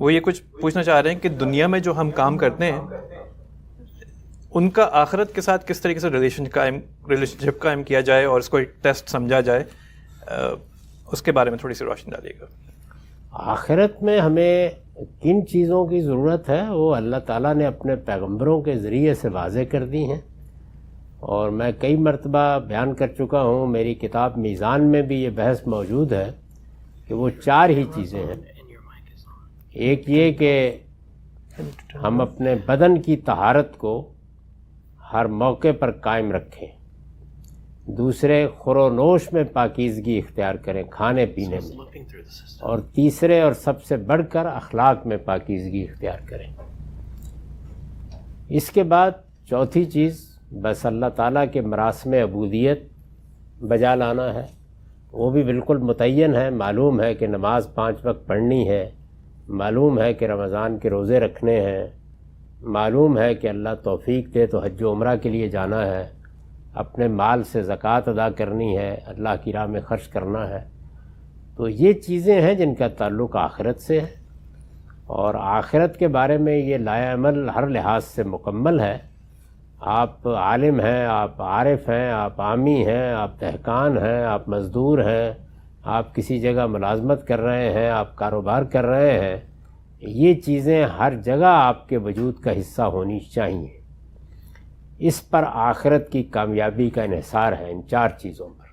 وہ یہ کچھ پوچھنا چاہ رہے ہیں کہ دنیا میں جو ہم کام کرتے ہیں ان کا آخرت کے ساتھ کس طریقے سے ریلیشن شپ قائم کیا جائے اور اس کو ایک ٹیسٹ سمجھا جائے، اس کے بارے میں تھوڑی سی روشنی ڈالیے گا۔ آخرت میں ہمیں کن چیزوں کی ضرورت ہے وہ اللہ تعالیٰ نے اپنے پیغمبروں کے ذریعے سے واضح کر دی ہیں، اور میں کئی مرتبہ بیان کر چکا ہوں، میری کتاب میزان میں بھی یہ بحث موجود ہے کہ وہ 4 ہی چیزیں ہیں۔ ایک یہ کہ ہم اپنے بدن کی طہارت کو ہر موقع پر قائم رکھیں، دوسرے خور و نوش میں پاکیزگی اختیار کریں کھانے پینے میں، اور تیسرے اور سب سے بڑھ کر اخلاق میں پاکیزگی اختیار کریں۔ اس کے بعد چوتھی چیز بس اللہ تعالیٰ کے مراسم عبودیت بجا لانا ہے، وہ بھی بالکل متعین ہے، معلوم ہے کہ نماز 5 وقت پڑھنی ہے، معلوم ہے کہ رمضان کے روزے رکھنے ہیں، معلوم ہے کہ اللہ توفیق دے تو حج و عمرہ کے لیے جانا ہے، اپنے مال سے زکوٰۃ ادا کرنی ہے، اللہ کی راہ میں خرچ کرنا ہے۔ تو یہ چیزیں ہیں جن کا تعلق آخرت سے ہے، اور آخرت کے بارے میں یہ لائے عمل ہر لحاظ سے مکمل ہے۔ آپ عالم ہیں، آپ عارف ہیں، آپ عامی ہیں، آپ دہقان ہیں، آپ مزدور ہیں، آپ کسی جگہ ملازمت کر رہے ہیں، آپ کاروبار کر رہے ہیں، یہ چیزیں ہر جگہ آپ کے وجود کا حصہ ہونی چاہیے۔ اس پر آخرت کی کامیابی کا انحصار ہے، ان 4 چیزوں پر۔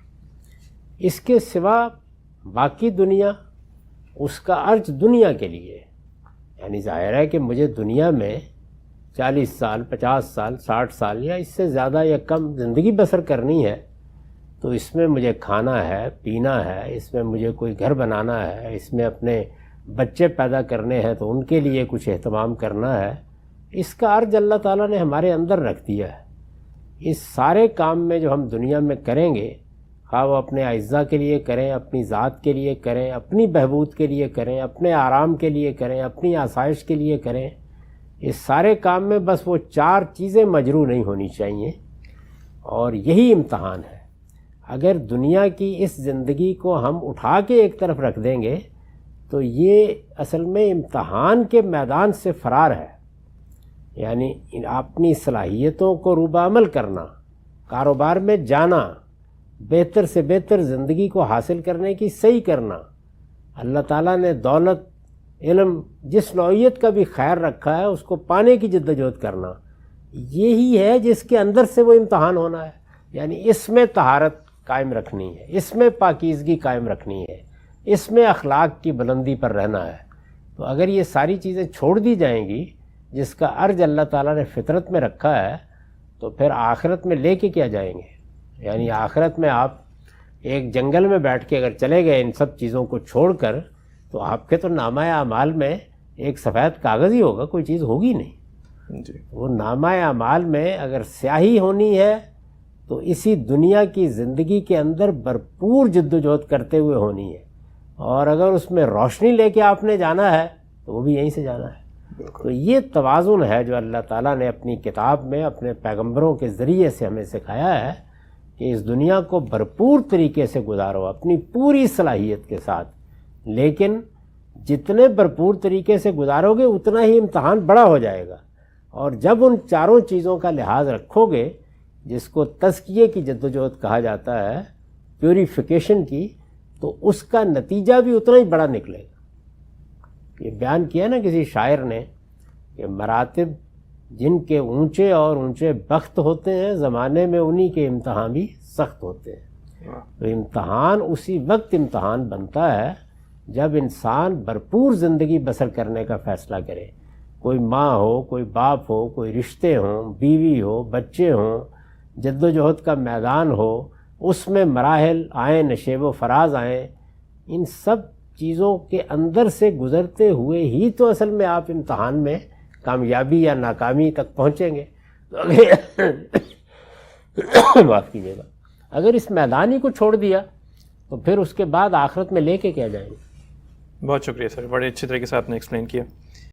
اس کے سوا باقی دنیا، اس کا ارج دنیا کے لیے ہے، یعنی ظاہر ہے کہ مجھے دنیا میں 40 سال 50 سال 60 سال یا اس سے زیادہ یا کم زندگی بسر کرنی ہے، تو اس میں مجھے کھانا ہے، پینا ہے، اس میں مجھے کوئی گھر بنانا ہے، اس میں اپنے بچے پیدا کرنے ہیں تو ان کے لیے کچھ اہتمام کرنا ہے۔ اس کا عرض اللہ تعالیٰ نے ہمارے اندر رکھ دیا ہے۔ اس سارے کام میں جو ہم دنیا میں کریں گے، خواہ وہ اپنے اعزاء کے لیے کریں، اپنی ذات کے لیے کریں، اپنی بہبود کے لیے کریں، اپنے آرام کے لیے کریں، اپنی آسائش کے لیے کریں، اس سارے کام میں بس وہ 4 چیزیں مجروح نہیں ہونی چاہیے، اور یہی امتحان ہے۔ اگر دنیا کی اس زندگی کو ہم اٹھا کے ایک طرف رکھ دیں گے تو یہ اصل میں امتحان کے میدان سے فرار ہے، یعنی اپنی صلاحیتوں کو روبہ عمل کرنا، کاروبار میں جانا، بہتر سے بہتر زندگی کو حاصل کرنے کی صحیح کرنا، اللہ تعالیٰ نے دولت علم جس نوعیت کا بھی خیر رکھا ہے اس کو پانے کی جدوجہد کرنا، یہی ہے جس کے اندر سے وہ امتحان ہونا ہے۔ یعنی اس میں طہارت قائم رکھنی ہے، اس میں پاکیزگی قائم رکھنی ہے، اس میں اخلاق کی بلندی پر رہنا ہے۔ تو اگر یہ ساری چیزیں چھوڑ دی جائیں گی جس کا عرض اللہ تعالیٰ نے فطرت میں رکھا ہے، تو پھر آخرت میں لے کے کیا جائیں گے؟ یعنی آخرت میں آپ ایک جنگل میں بیٹھ کے اگر چلے گئے ان سب چیزوں کو چھوڑ کر، تو آپ کے تو نامہ اعمال میں ایک سفید کاغذ ہی ہوگا، کوئی چیز ہوگی نہیں۔ وہ نامہ اعمال میں اگر سیاہی ہونی ہے تو اسی دنیا کی زندگی کے اندر بھرپور جدوجہد کرتے ہوئے ہونی ہے، اور اگر اس میں روشنی لے کے آپ نے جانا ہے تو وہ بھی یہیں سے جانا ہے۔ تو یہ توازن ہے جو اللہ تعالیٰ نے اپنی کتاب میں اپنے پیغمبروں کے ذریعے سے ہمیں سکھایا ہے کہ اس دنیا کو بھرپور طریقے سے گزارو اپنی پوری صلاحیت کے ساتھ، لیکن جتنے بھرپور طریقے سے گزارو گے اتنا ہی امتحان بڑا ہو جائے گا، اور جب ان 4 چیزوں کا لحاظ رکھو گے جس کو تزکیے کی جدوجہد کہا جاتا ہے، پیوریفیکیشن کی، تو اس کا نتیجہ بھی اتنا ہی بڑا نکلے گا۔ یہ بیان کیا نا کسی شاعر نے کہ مراتب جن کے اونچے اور اونچے بخت ہوتے ہیں، زمانے میں انہی کے امتحان بھی سخت ہوتے ہیں۔ تو امتحان اسی وقت امتحان بنتا ہے جب انسان بھرپور زندگی بسر کرنے کا فیصلہ کرے، کوئی ماں ہو، کوئی باپ ہو، کوئی رشتے ہوں، بیوی ہو، بچے ہوں، جدوجہد کا میدان ہو، اس میں مراحل آئیں، نشیب و فراز آئیں، ان سب چیزوں کے اندر سے گزرتے ہوئے ہی تو اصل میں آپ امتحان میں کامیابی یا ناکامی تک پہنچیں گے۔ تو معاف کیجیے گا، اگر اس میدانی کو چھوڑ دیا تو پھر اس کے بعد آخرت میں لے کے کیا جائیں گے؟ بہت شکریہ سر، بڑے اچھے طریقے سے آپ نے ایکسپلین کیا۔